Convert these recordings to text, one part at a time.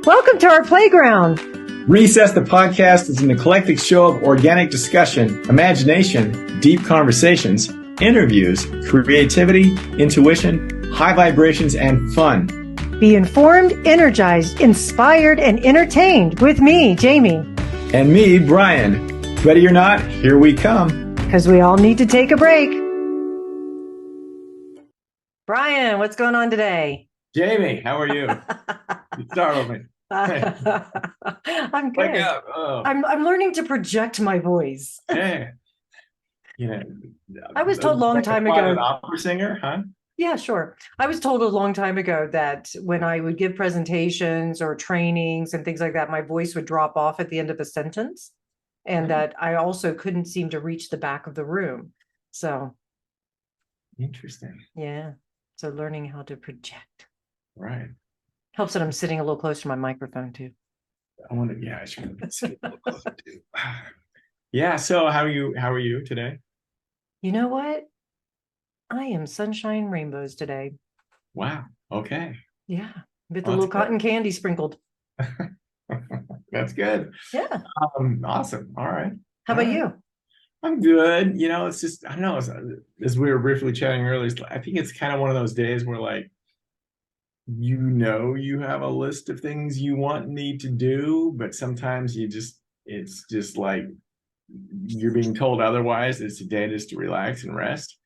Welcome to our playground. Recess the podcast is an eclectic show of organic discussion, imagination, deep conversations, interviews, creativity, intuition, high vibrations, and fun. Be informed, energized, inspired, and entertained with me, Jamie. And me, Brian. Ready or not, here we come. Because we all need to take a break. Brian, what's going on today? Jamie, how are you? You start with me. I'm good. Wake up. Oh. I'm learning to project my voice. Yeah. You know, I was told a long time ago. An opera singer, huh? Yeah, sure. I was told a long time ago that when I would give presentations or trainings and things like that, my voice would drop off at the end of a sentence, and that I also couldn't seem to reach the back of the room. So interesting. Yeah. So learning how to project. Right. Helps that I'm sitting a little closer to my microphone too. I should sit a little closer too. Yeah. So how are you today? You know what? I am sunshine rainbows today. Wow. Okay. Yeah. With a little cotton candy sprinkled. That's good. Yeah. Awesome. All right. How about you? I'm good. You know, it's just, I don't know, as we were briefly chatting earlier, I think it's kind of one of those days where, like, you have a list of things you want and need to do, but sometimes it's just like you're being told otherwise. It's a day just to relax and rest.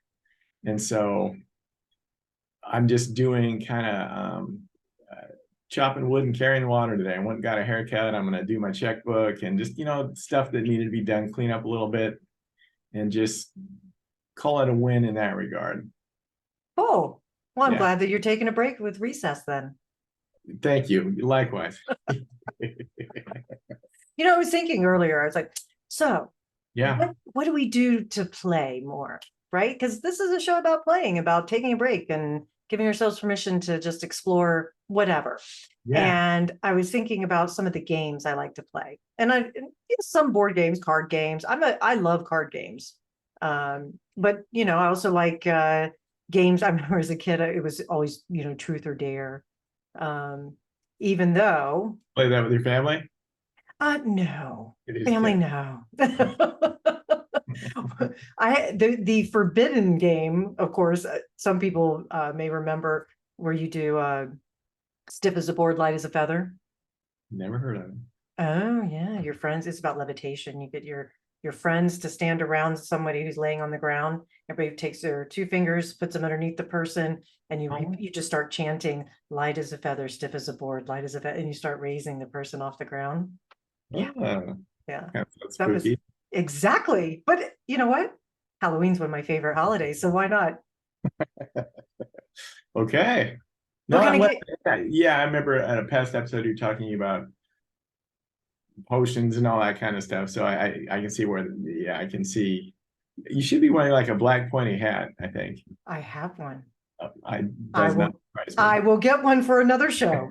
And so I'm just doing kind of chopping wood and carrying water today. I went and got a haircut. I'm going to do my checkbook and just, stuff that needed to be done, clean up a little bit, and just call it a win in that regard. Oh, well, I'm glad that you're taking a break with recess then. Thank you. Likewise. I was thinking earlier, I was like, so what do we do to play more? Right? Because this is a show about playing, about taking a break and giving ourselves permission to just explore whatever. Yeah. And I was thinking about some of the games I like to play. And some board games, card games. I love card games. But I also like games. I remember as a kid, it was always, truth or dare. Even though play that with your family? No. Family, no. The forbidden game, of course, some people may remember, where you do stiff as a board, light as a feather. Never heard of it. Oh yeah, your friends. It's about levitation. You get your friends to stand around somebody who's laying on the ground. Everybody takes their two fingers, puts them underneath the person, and you just start chanting, light as a feather, stiff as a board, light as a feather, and you start raising the person off the ground. Yeah. Yeah. That was exactly. But you know what? Halloween's one of my favorite holidays, so why not? Okay. No, I remember at a past episode you're talking about potions and all that kind of stuff. So I can see where I can see you should be wearing like a black pointy hat, I think. I have one. I will get one for another show.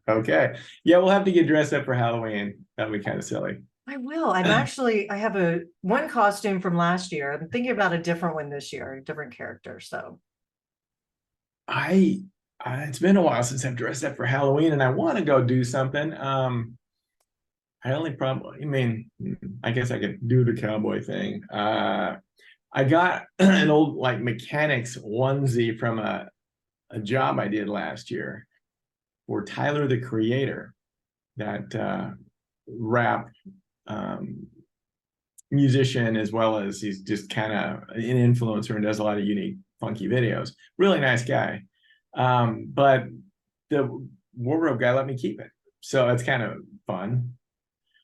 Okay. Yeah, we'll have to get dressed up for Halloween. That'll be kind of silly. I will. I have one costume from last year. I'm thinking about a different one this year, a different character. So it's been a while since I've dressed up for Halloween, and I want to go do something. I guess I could do the cowboy thing. I got an old mechanics onesie from a job I did last year for Tyler, the Creator, that rap musician, as well as he's just kind of an influencer and does a lot of unique, funky videos. Really nice guy. But the wardrobe guy let me keep it. So it's kind of fun.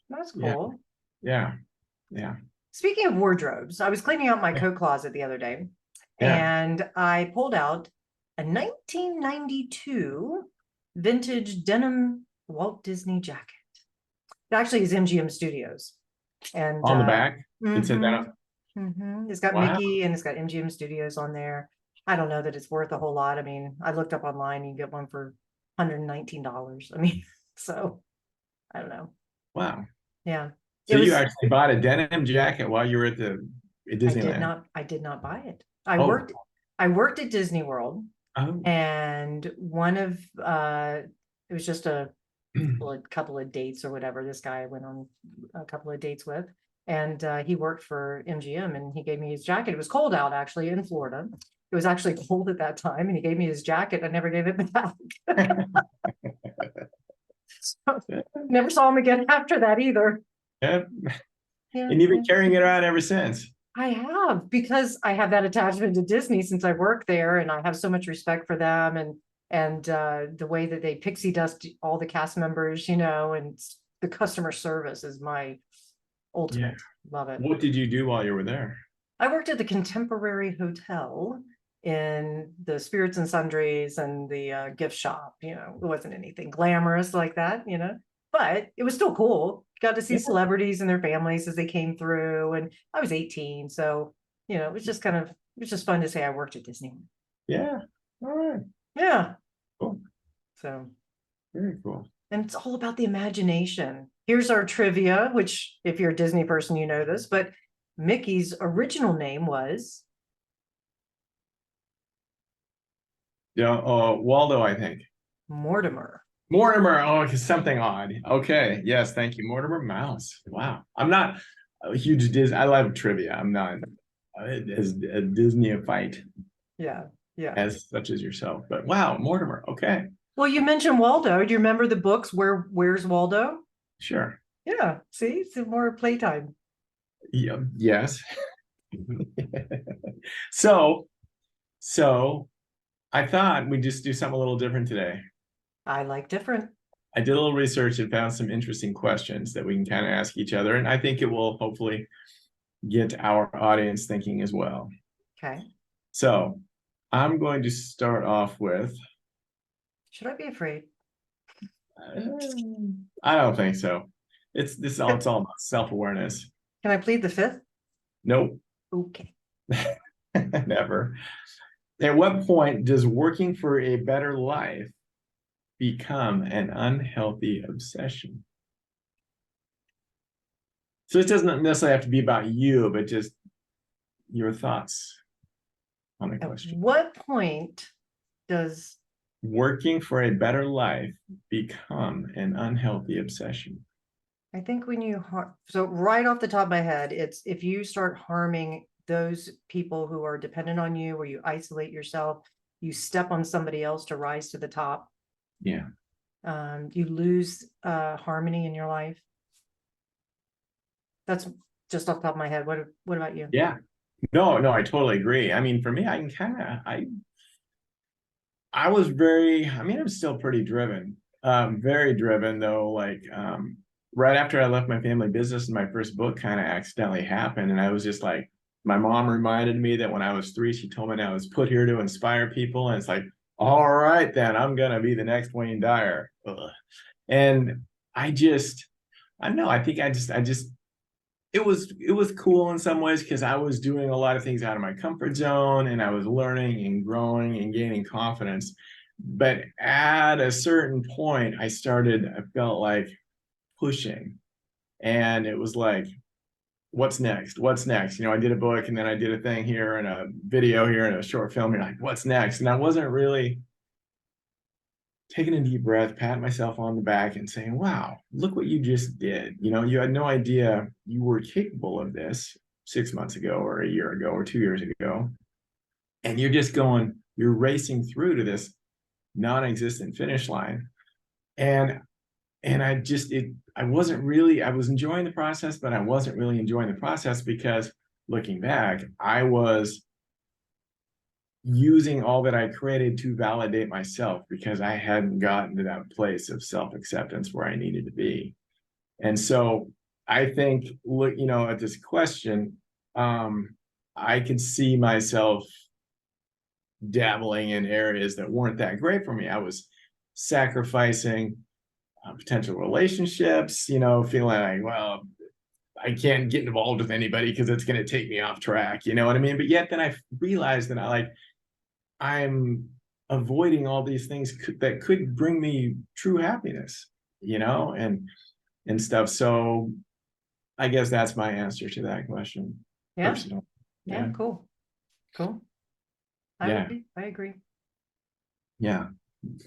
That's cool. Yeah. Speaking of wardrobes, I was cleaning out my coat closet the other day, and I pulled out a 1992 vintage denim Walt Disney jacket. It actually is MGM Studios. And on the back, it said that. It's got Mickey and it's got MGM Studios on there. I don't know that it's worth a whole lot. I mean, I looked up online, you can get one for $119. I mean, so I don't know. Wow. Yeah. So you actually bought a denim jacket while you were at Disneyland? I did not buy it. I worked at Disney World, and one of it was just a a couple of dates or whatever. This guy I went on a couple of dates with, and he worked for MGM, and he gave me his jacket. It was cold out actually in Florida. It was actually cold at that time, and he gave me his jacket. I never gave it back. So, never saw him again after that either. Yeah. Yeah, And you've been carrying it around ever since. I have, because I have that attachment to Disney since I work there, and I have so much respect for them, and the way that they pixie dust all the cast members, and the customer service is my ultimate. Love it. What did you do while you were there? I worked at the Contemporary Hotel in the spirits and sundries and the gift shop. It wasn't anything glamorous like that, but it was still cool. Got to see celebrities and their families as they came through. And I was 18. So, it was just fun to say I worked at Disney. Yeah. All right. Yeah. Cool. So very cool. And it's all about the imagination. Here's our trivia, which if you're a Disney person, you know this, but Mickey's original name was? Yeah, Waldo, I think. Mortimer. Mortimer. Oh, something odd. Okay. Yes, thank you. Mortimer Mouse. Wow. I'm not a huge Disney. I love trivia. I'm not as a Disney-fight. Yeah. As such as yourself. But wow, Mortimer. Okay. Well, you mentioned Waldo. Do you remember the books Where's Waldo? Sure. Yeah. See, it's more playtime. Yeah. Yes. So I thought we'd just do something a little different today. I like different. I did a little research and found some interesting questions that we can kind of ask each other. And I think it will hopefully get our audience thinking as well. Okay. So I'm going to start off with. Should I be afraid? I don't think so. It's all about self-awareness. Can I plead the fifth? Nope. Okay. Never. At what point does working for a better life become an unhealthy obsession? So it doesn't necessarily have to be about you, but just your thoughts on the question. At what point does working for a better life become an unhealthy obsession? I think when you so right off the top of my head, it's if you start harming those people who are dependent on you, where you isolate yourself, you step on somebody else to rise to the top. Yeah. You lose harmony in your life. That's just off the top of my head. What about you? Yeah. No, I totally agree. I mean, for me, I was I'm still pretty driven. Very driven though, like right after I left my family business and my first book kind of accidentally happened. And I was just like, my mom reminded me that when I was 3, she told me I was put here to inspire people. And it's like, all right, then I'm going to be the next Wayne Dyer. Ugh. And I don't know. I think it was cool in some ways because I was doing a lot of things out of my comfort zone and I was learning and growing and gaining confidence. But at a certain point, I felt like pushing. And it was like, what's next? I did a book and then I did a thing here and a video here and a short film. You're like, what's next? And I wasn't really taking a deep breath, patting myself on the back and saying, wow, look what you just did. You had no idea you were capable of this 6 months ago or a year ago or 2 years ago. And you're racing through to this non-existent finish line. And I was enjoying the process, but I wasn't really enjoying the process because looking back, I was using all that I created to validate myself because I hadn't gotten to that place of self-acceptance where I needed to be. And so I think, at this question, I could see myself dabbling in areas that weren't that great for me. I was sacrificing potential relationships, feeling like, well, I can't get involved with anybody because it's going to take me off track. You know what I mean? But yet then I realized that I'm avoiding all these things that could bring me true happiness, and stuff. So I guess that's my answer to that question. Yeah. Personally. Cool. I agree. Yeah.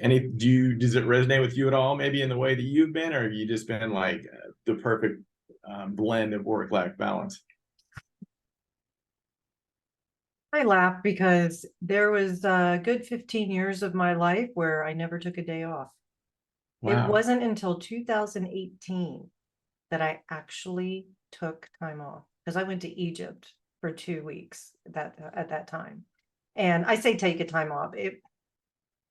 does it resonate with you at all, maybe in the way that you've been, or have you just been like the perfect blend of work-life balance? I laugh because there was a good 15 years of my life where I never took a day off. It Wow. wasn't until 2018 that I actually took time off because I went to Egypt for 2 weeks at that time. And I say take a time off.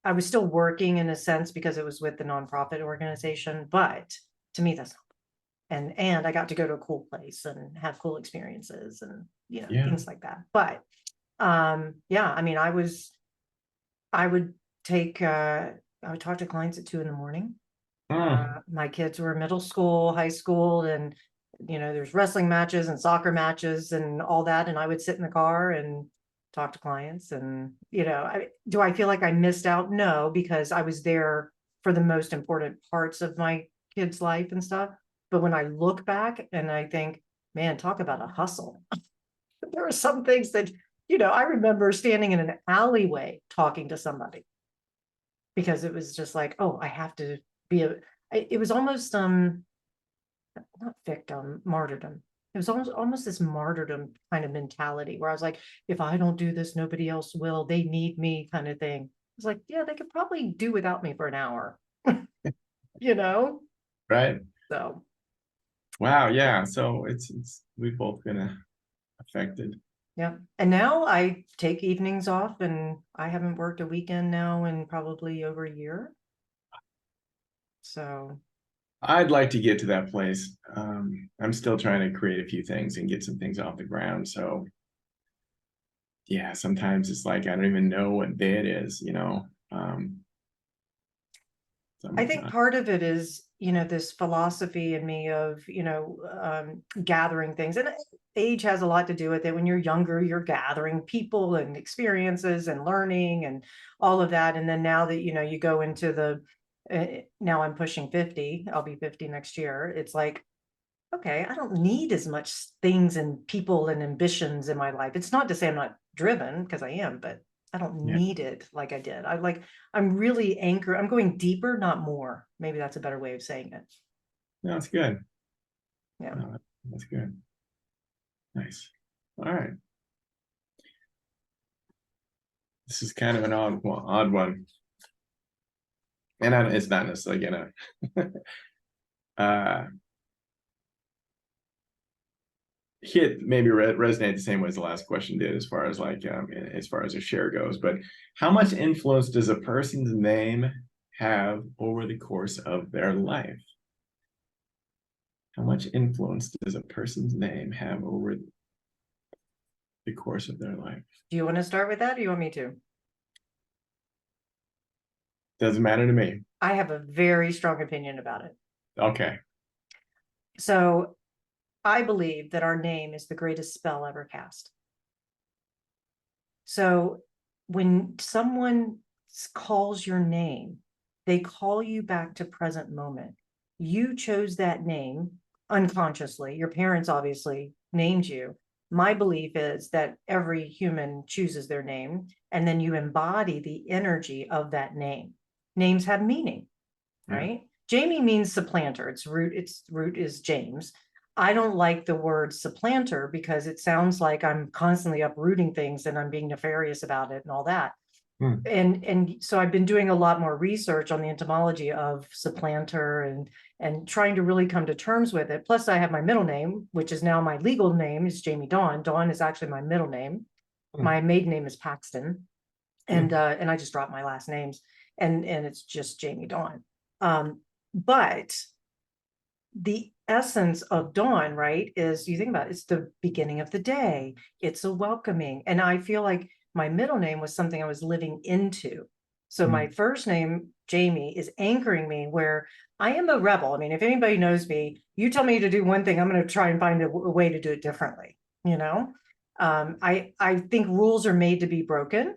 I was still working in a sense because it was with the nonprofit organization, but to me that's not. And I got to go to a cool place and have cool experiences and Yeah. things like that. But yeah, I mean, I would take I would talk to clients at 2 in the morning. My kids were middle school, high school, and there's wrestling matches and soccer matches and all that. And I would sit in the car and talk to clients. And do I feel like I missed out? No, because I was there for the most important parts of my kids' life and stuff. But when I look back and I think, man, talk about a hustle. There were some things that, I remember standing in an alleyway talking to somebody because it was just like, oh, I have to be it was almost not victim, martyrdom. It was almost this martyrdom kind of mentality where I was like, if I don't do this, nobody else will. They need me kind of thing. It's like, yeah, they could probably do without me for an hour, you know? Right. So Wow. Yeah. So we've both been affected. yeah. And now I take evenings off and I haven't worked a weekend now in probably over a year. So I'd like to get to that place. I'm still trying to create a few things and get some things off the ground. So yeah, sometimes it's like I don't even know what day it is, I think part of it is, this philosophy in me of, gathering things. And age has a lot to do with it. When you're younger, you're gathering people and experiences and learning and all of that. And then now that, you go into now I'm pushing 50, I'll be 50 next year. It's like, okay, I don't need as much things and people and ambitions in my life. It's not to say I'm not driven, because I am, but I don't Yeah. need it like I did. I'm really anchored. I'm going deeper, not more. Maybe that's a better way of saying it. No, that's good. Yeah. No, that's good. Nice. All right. This is kind of an odd one. And it's not necessarily gonna hit maybe resonate the same way as the last question did, as far as as far as a share goes. But how much influence does a person's name have over the course of their life? How much influence does a person's name have over the course of their life? Do you want to start with that, or do you want me to? Doesn't matter to me. I have a very strong opinion about it. Okay. So I believe that our name is the greatest spell ever cast. So when someone calls your name, they call you back to present moment. You chose that name unconsciously. Your parents obviously named you. My belief is that every human chooses their name, and then you embody the energy of that name. Names have meaning, right? Jamie means supplanter. Its root is James. I don't like the word supplanter because it sounds like I'm constantly uprooting things and I'm being nefarious about it and all that. And so I've been doing a lot more research on the etymology of supplanter and trying to really come to terms with it. Plus, I have my middle name, which is now my legal name, is Jamie Dawn. Dawn is actually my middle name. My maiden name is Paxton, and I just dropped my last names, and it's just Jamie Dawn. But the essence of dawn, right, is, you think about it, it's the beginning of the day. It's a welcoming. And I feel like my middle name was something I was living into. So my first name, Jamie, is anchoring me where I am a rebel. I mean, if anybody knows me, you tell me to do one thing, I'm going to try and find a way to do it differently. I think rules are made to be broken.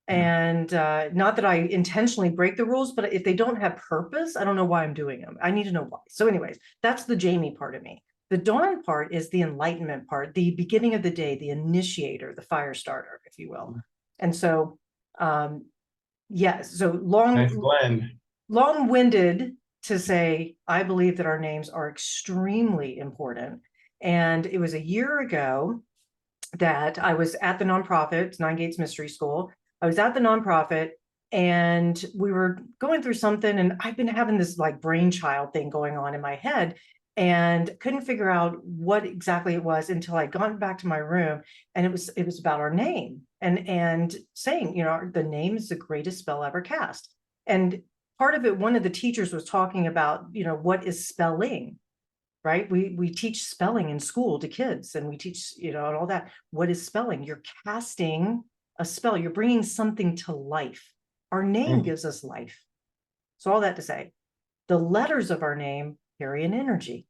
And not that I intentionally break the rules, but if they don't have purpose, I don't know why I'm doing them. I need to know why. So anyways, that's the Jamie part of me. The dawn part is the enlightenment part, the beginning of the day, the initiator, the fire starter, if you will. And so Yes. So Nice blend. long-winded to say, I believe that our names are extremely important. And it was a year ago that I was at the nonprofit, Nine Gates Mystery School. I was at the nonprofit and we were going through something, and I've been having this like brainchild thing going on in my head and couldn't figure out what exactly it was until I'd gone back to my room, and it was about our name and saying, the name is the greatest spell ever cast. And part of it, one of the teachers was talking about, what is spelling, right? We teach spelling in school to kids, and we teach, and all that. What is spelling? You're casting a spell. You're bringing something to life. Our name gives us life. So all that to say, the letters of our name carry an energy.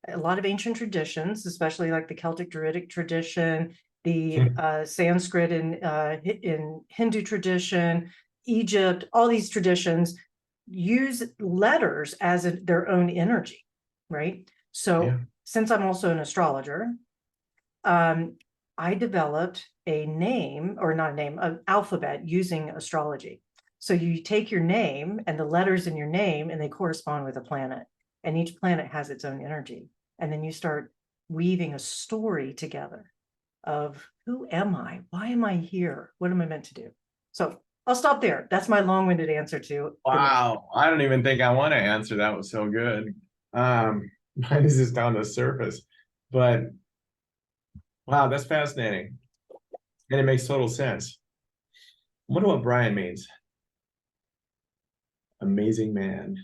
A lot of ancient traditions, especially like the Celtic Druidic tradition, the Sanskrit in Hindu tradition, Egypt, all these traditions use letters as their own energy, right? So since I'm also an astrologer, I developed a name, or not a name, an alphabet using astrology. So you take your name and the letters in your name, and they correspond with a planet. And each planet has its own energy. And then you start weaving a story together of, who am I? Why am I here? What am I meant to do? So I'll stop there. That's my long-winded answer to. Wow. I don't even think I want to answer. That was so good. Mine is just down the surface. But wow, that's fascinating. And it makes total sense. I wonder what Brian means. Amazing man.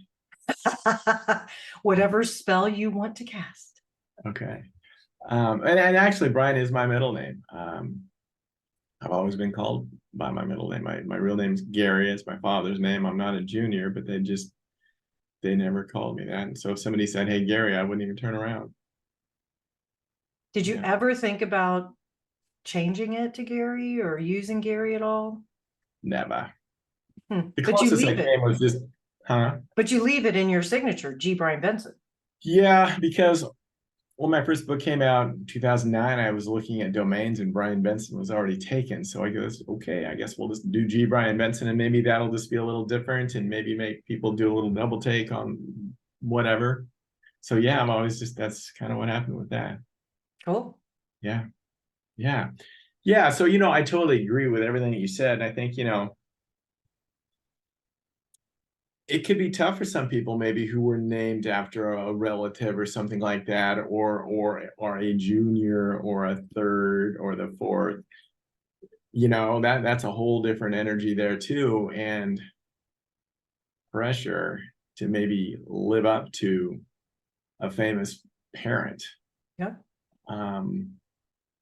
Whatever spell you want to cast. Okay. And actually, Brian is my middle name. I've always been called by my middle name. My real name's Gary. It's my father's name. I'm not a junior, but they never called me that. And so if somebody said, "Hey, Gary," I wouldn't even turn around. Did you ever think about changing it to Gary or using Gary at all? Never. The But you closest I leave it. came was just, But you leave it in your signature, G. Brian Benson. Yeah, because when my first book came out in 2009, I was looking at domains and Brian Benson was already taken. So I guess, okay, I guess we'll just do G. Brian Benson, and maybe that'll just be a little different and maybe make people do a little double take on whatever. So yeah, I'm always just, that's kind of what happened with that. Cool. Yeah. Yeah. Yeah. So, I totally agree with everything that you said. And I think, it could be tough for some people maybe who were named after a relative or something like that, or a junior or a third or the fourth. That's a whole different energy there too, and pressure to maybe live up to a famous parent. Yeah.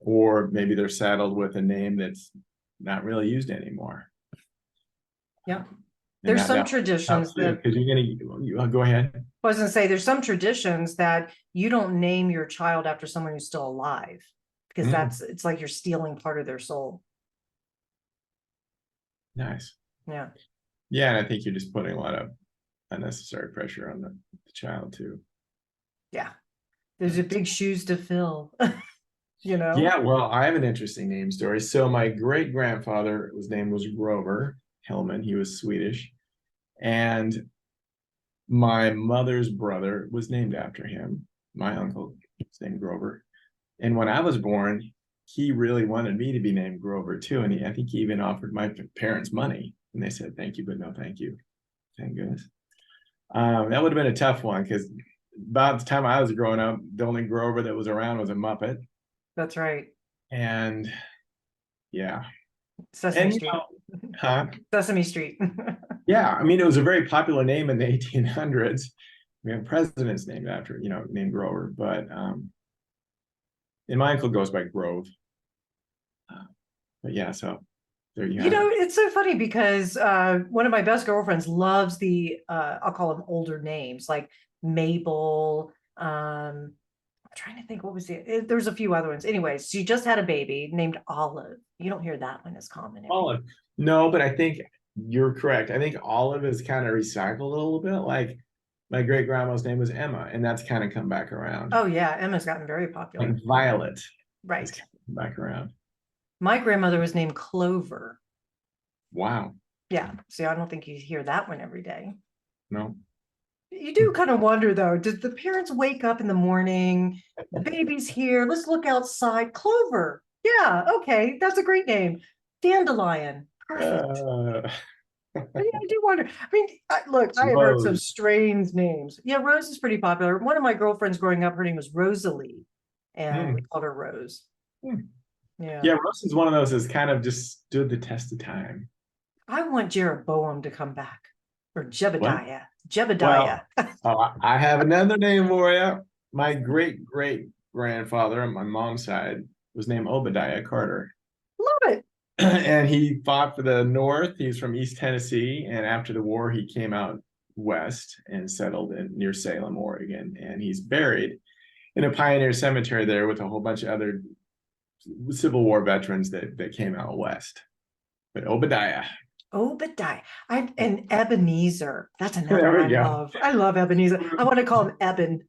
Or maybe they're saddled with a name that's not really used anymore. Yeah. There's some traditions that, because you go ahead. I was gonna say, there's some traditions that you don't name your child after someone who's still alive, because it's like you're stealing part of their soul. Nice. Yeah. Yeah, and I think you're just putting a lot of unnecessary pressure on the child too. Yeah. There's a big shoes to fill. Yeah, well, I have an interesting name story. So my great grandfather, his name was Grover Hillman. He was Swedish, and my mother's brother was named after him. My uncle was named Grover, and when I was born, he really wanted me to be named Grover too. And I think he even offered my parents money, and they said thank you, but no thank you. Thank goodness. That would have been a tough one, because about the time I was growing up, the only Grover that was around was a Muppet. That's right. And yeah. Sesame Street. Sesame Street. Yeah, I mean, it was a very popular name in the 1800s. We have presidents named after, named Grover, but and my uncle goes by Grove. But yeah, so there you have it. It's so funny because one of my best girlfriends loves the I'll call them older names, like Mabel. I'm trying to think, what was there's a few other ones. Anyways, she just had a baby named Olive. You don't hear that one as common. Olive. No, but I think you're correct. I think Olive is kind of recycled a little bit. Like my great grandma's name was Emma, and that's kind of come back around. Oh yeah, Emma's gotten very popular. Like Violet. Right. Back around. My grandmother was named Clover. Wow. Yeah. See, I don't think you hear that one every day. No. You do kind of wonder though, did the parents wake up in the morning? The baby's here. Let's look outside. Clover. Yeah, okay. That's a great name. Dandelion. Perfect. Uh, Yeah, I do wonder. I mean, look, I have heard some Rose. strange names. Yeah, Rose is pretty popular. One of my girlfriends growing up, her name was Rosalie, and we Mm. called her Rose. Mm. Yeah. Yeah, Rose is one of those that's kind of just stood the test of time. I want Jeroboam to come back, or What? Jebediah. Jebediah. Well, I have another name for you. My great great grandfather on my mom's side was named Obadiah Carter. Love it. And he fought for the North. He's from East Tennessee. And after the war, he came out west and settled near Salem, Oregon. And he's buried in a pioneer cemetery there with a whole bunch of other Civil War veterans that came out west. But Obadiah. Obadiah. And Ebenezer. That's another There one I we go. love. I love Ebenezer. I want to call him Eben.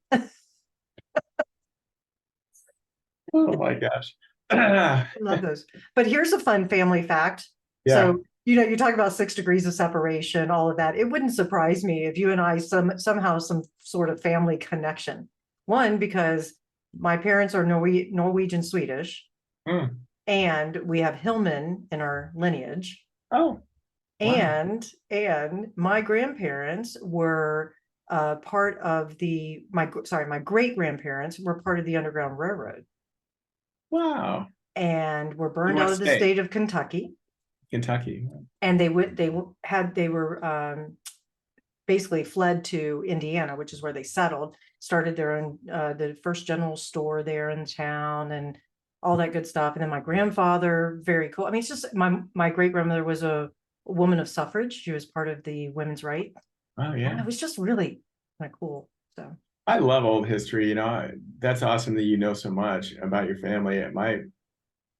Oh my gosh. I love those. But here's a fun family fact. Yeah. So, you talk about 6 degrees of separation, all of that. It wouldn't surprise me if you and I somehow some sort of family connection. One, because my parents are Norwegian Swedish, Mm. and we have Hillman in our lineage. Oh, wow. And my grandparents were part of my great grandparents were part of the Underground Railroad Wow. and were In burned what out of the state? state of Kentucky. Kentucky. And they were basically fled to Indiana, which is where they settled, started their own the first general store there in town and all that good stuff. And then my grandfather, very cool. I mean, it's just my great grandmother was a woman of suffrage. She was part of the women's right. Oh, And yeah. it was just really kind of cool. So I love old history. That's awesome that you know so much about your family. My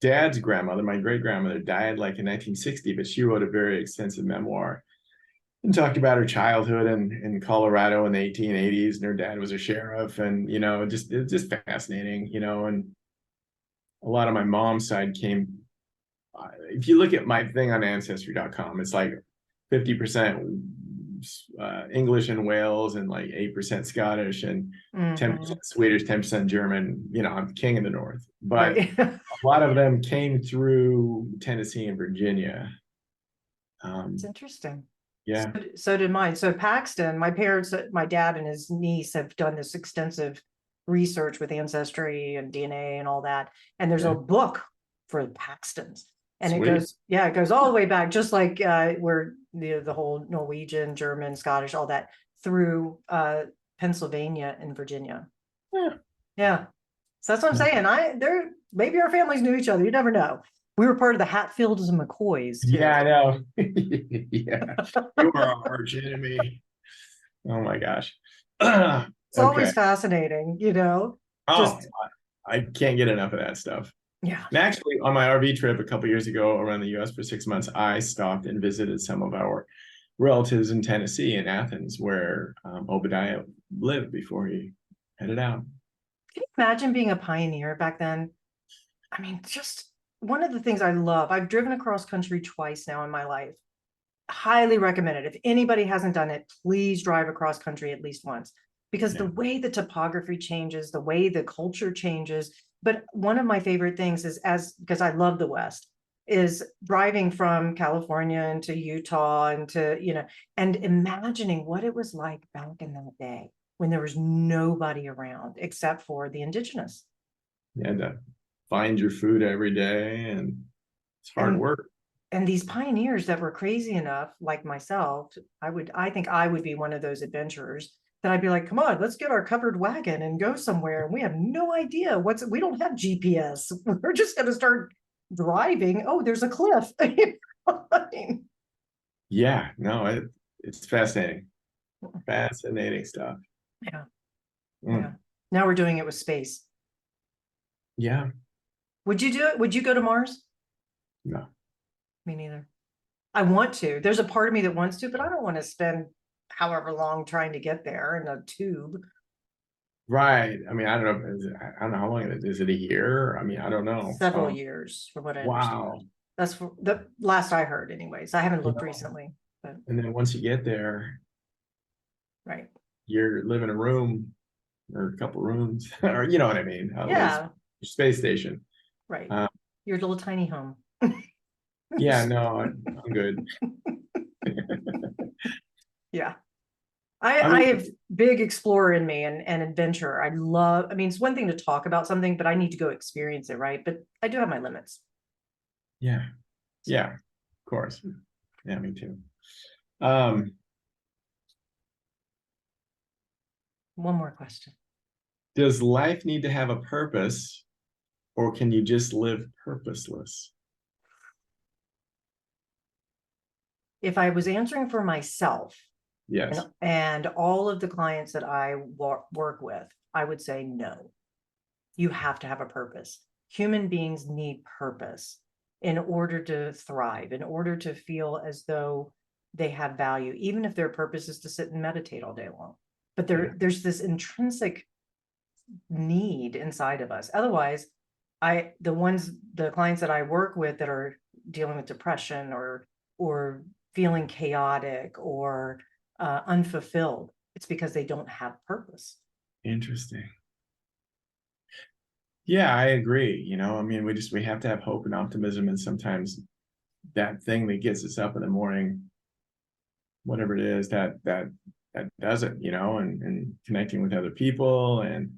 dad's grandmother, my great grandmother, died like in 1960, but she wrote a very extensive memoir and talked about her childhood in Colorado in the 1880s. And her dad was a sheriff. And, it's just fascinating, and a lot of my mom's side came. If you look at my thing on ancestry.com, it's like 50% English and Wales and like 8% Scottish and 10% Swedish, 10% German. I'm king of the North, but right. a lot of them came through Tennessee and Virginia. It's interesting. Yeah. So did mine. So Paxton, my parents, my dad and his niece have done this extensive research with ancestry and DNA and all that. And there's a book for the Paxtons. And Sweet. it goes all the way back, just like where the whole Norwegian, German, Scottish, all that through Pennsylvania and Virginia. Yeah. Yeah. So that's what I'm saying. Maybe our families knew each other. You never know. We were part of the Hatfields and McCoys too. Yeah, I know. Yeah. You are our arch enemy. Oh my gosh. It's always fascinating, Oh, just, I can't get enough of that stuff. yeah. And actually, on my RV trip a couple years ago around the US for 6 months, I stopped and visited some of our relatives in Tennessee, in Athens, where Obadiah lived before he headed out. Can you imagine being a pioneer back then? I mean, just one of the things I love, I've driven across country twice now in my life. Highly recommend it. If anybody hasn't done it, please drive across country at least once, because the way the topography changes, the way the culture changes. But one of my favorite things is because I love the West, is driving from California into Utah and imagining what it was like back in that day when there was nobody around except for the indigenous. You had to find your food every day, and it's hard work. And these pioneers that were crazy enough, like myself, I think I would be one of those adventurers that I'd be like, come on, let's get our covered wagon and go somewhere. And we have no idea we don't have GPS. We're just going to start driving. Oh, there's a cliff. Yeah, no, it's fascinating. Fascinating stuff. Yeah. Yeah. Now we're doing it with space. Yeah. Would you do it? Would you go to Mars? No. Me neither. I want to. There's a part of me that wants to, but I don't want to spend however long trying to get there in a tube. Right. I mean, I don't know. I don't know how long it is. Is it a year? I mean, I don't know. Several years, from what I understand. Wow. That's the last I heard anyways. I haven't looked recently, but And then once you get there, right. you're living in a room or a couple rooms, or you know what I mean? Yeah. Space station. Right. Your little tiny home. Yeah, no, I'm good. Yeah. I I mean, have big explorer in me and adventure. I mean, it's one thing to talk about something, but I need to go experience it, right? But I do have my limits. yeah, yeah, of course. Yeah, me too. Um, One more question. does life need to have a purpose, or can you just live purposeless? If I was answering for myself Yes. and all of the clients that I work with, I would say no. You have to have a purpose. Human beings need purpose in order to thrive, in order to feel as though they have value, even if their purpose is to sit and meditate all day long. But there's this intrinsic need inside of us. Otherwise, the clients that I work with that are dealing with depression or feeling chaotic or unfulfilled, it's because they don't have purpose. Interesting. Yeah, I agree. You know, I mean, we have to have hope and optimism, and sometimes that thing that gets us up in the morning, whatever it is, that does it, you know, and connecting with other people and,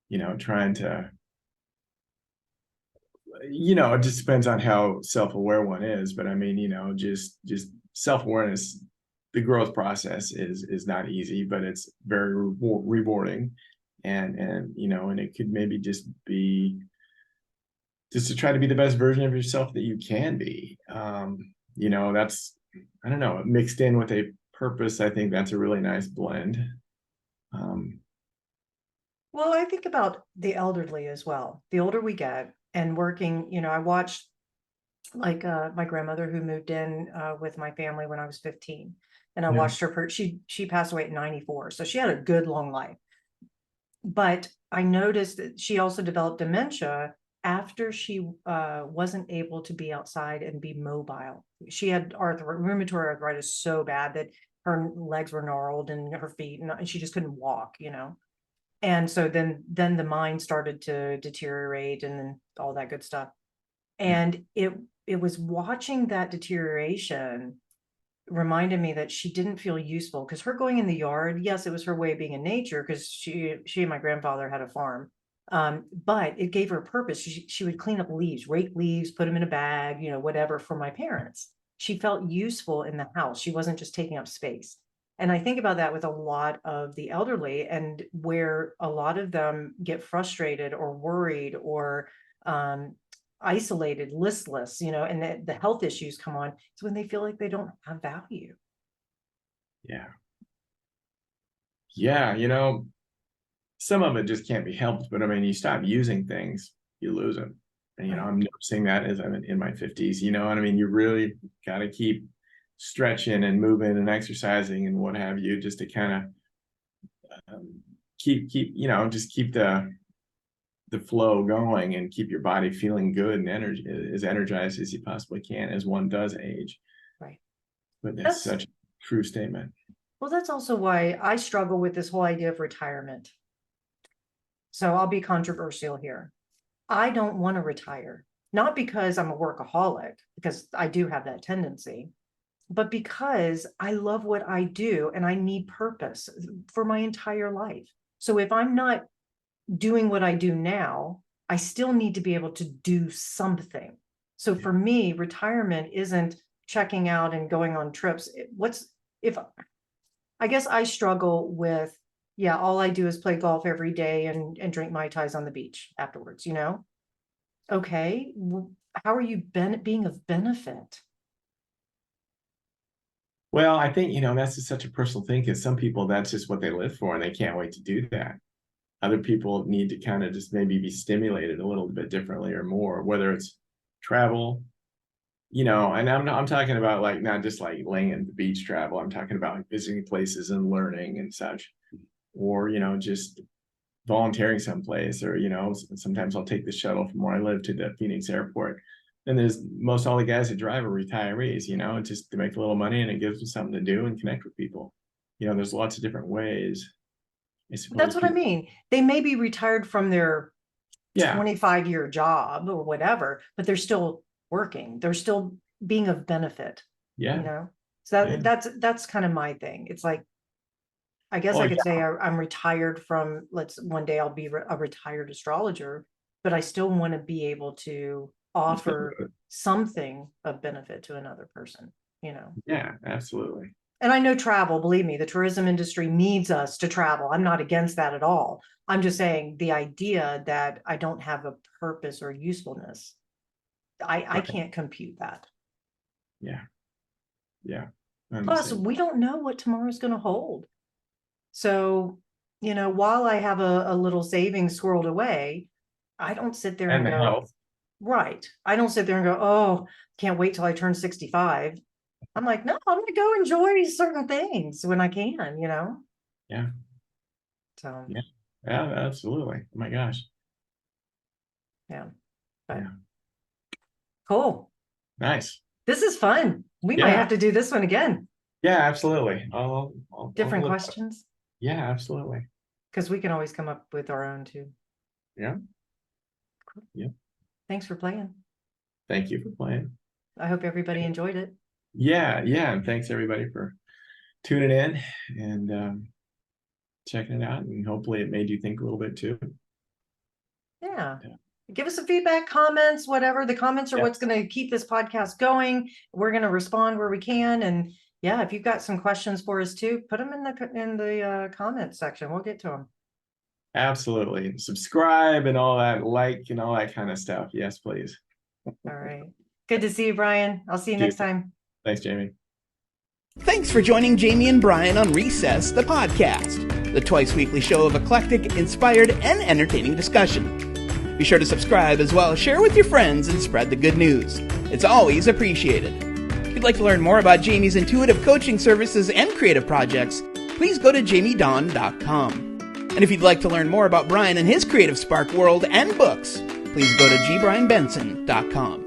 you know, trying to, you know, it just depends on how self-aware one is. But I mean, you know, just self-awareness, the growth process is not easy, but it's very rewarding. And you know, and it could maybe just be just to try to be the best version of yourself that you can be. You know, that's, I don't know, mixed in with a purpose. I think that's a really nice blend. Well, I think about the elderly as well. The older we get and working, I watched like my grandmother who moved in with my family when I was 15. And I Yeah. watched her, she passed away at 94. So she had a good long life. But I noticed that she also developed dementia after she wasn't able to be outside and be mobile. She had rheumatoid arthritis so bad that her legs were gnarled and her feet, and she just couldn't walk, And so then the mind started to deteriorate and then all that good stuff. And it was watching that deterioration reminded me that she didn't feel useful because her going in the yard, yes, it was her way of being in nature because she and my grandfather had a farm. But it gave her a purpose. She would clean up leaves, rake leaves, put them in a bag, whatever for my parents. She felt useful in the house. She wasn't just taking up space. And I think about that with a lot of the elderly and where a lot of them get frustrated or worried or isolated, listless, and the health issues come on. It's when they feel like they don't have value. Yeah. Yeah. You know, some of it just can't be helped, but I mean, you stop using things, you lose them. And, you know, I'm noticing that as I'm in my 50s, you know what I mean? You really got to keep stretching and moving and exercising and what have you, just to kind of just keep the flow going and keep your body feeling good and as energized as you possibly can as one does age. Right. But that's such a true statement. Well, that's also why I struggle with this whole idea of retirement. So I'll be controversial here. I don't want to retire, not because I'm a workaholic, because I do have that tendency, but because I love what I do and I need purpose for my entire life. So if I'm not doing what I do now, I still need to be able to do something. So for me, retirement isn't checking out and going on trips. I guess I struggle with, yeah, all I do is play golf every day and drink Mai Tais on the beach afterwards, Okay, how are you being of benefit? Well, I think, you know, that's just such a personal thing because some people, that's just what they live for and they can't wait to do that. Other people need to kind of just maybe be stimulated a little bit differently or more, whether it's travel, you know, and I'm talking about like not just like laying at the beach travel. I'm talking about like visiting places and learning and such, or, you know, just volunteering someplace, or, you know, sometimes I'll take the shuttle from where I live to the Phoenix airport. And there's most all the guys that drive are retirees, just to make a little money, and it gives them something to do and connect with people. There's lots of different ways. That's what I mean. They may be retired from their 25-year job or whatever, but they're still working. They're still being of benefit. Yeah. So that's kind of my thing. It's like, I guess I could say I'm retired from, one day I'll be a retired astrologer, but I still want to be able to offer something of benefit to another person, Yeah, absolutely. And I know travel, believe me, the tourism industry needs us to travel. I'm not against that at all. I'm just saying the idea that I don't have a purpose or usefulness, I can't compute that. Yeah. Plus, we don't know what tomorrow's going to hold. So, while I have a little savings squirreled away, I don't sit there and the go, health. Right. I don't sit there and go, oh, can't wait till I turn 65. I'm like, no, I'm going to go enjoy certain things when I can, Yeah. So. Yeah, absolutely. Oh my gosh. Yeah. But cool. Nice. This is fun. We might have to do this one again. Yeah, absolutely. Different questions. Yeah, absolutely. Because we can always come up with our own too. Yeah. Cool. Yeah. Thanks for playing. Thank you for playing. I hope everybody enjoyed it. Yeah. And thanks everybody for tuning in and checking it out. And hopefully it made you think a little bit too. Yeah. Give us some feedback, comments, whatever. The comments are what's going to keep this podcast going. We're going to respond where we can. And if you've got some questions for us too, put them in the comment section. We'll get to them. Absolutely. Subscribe and all that, like and all that kind of stuff. Yes, please. All right. Good to see you, Brian. I'll see you next time. Thanks, Jamie. Thanks for joining Jamie and Brian on Recess, the podcast, the twice-weekly show of eclectic, inspired, and entertaining discussion. Be sure to subscribe as well as share with your friends and spread the good news. It's always appreciated. If you'd like to learn more about Jamie's intuitive coaching services and creative projects, please go to jamiedon.com. And if you'd like to learn more about Brian and his creative spark world and books, please go to gbrianbenson.com.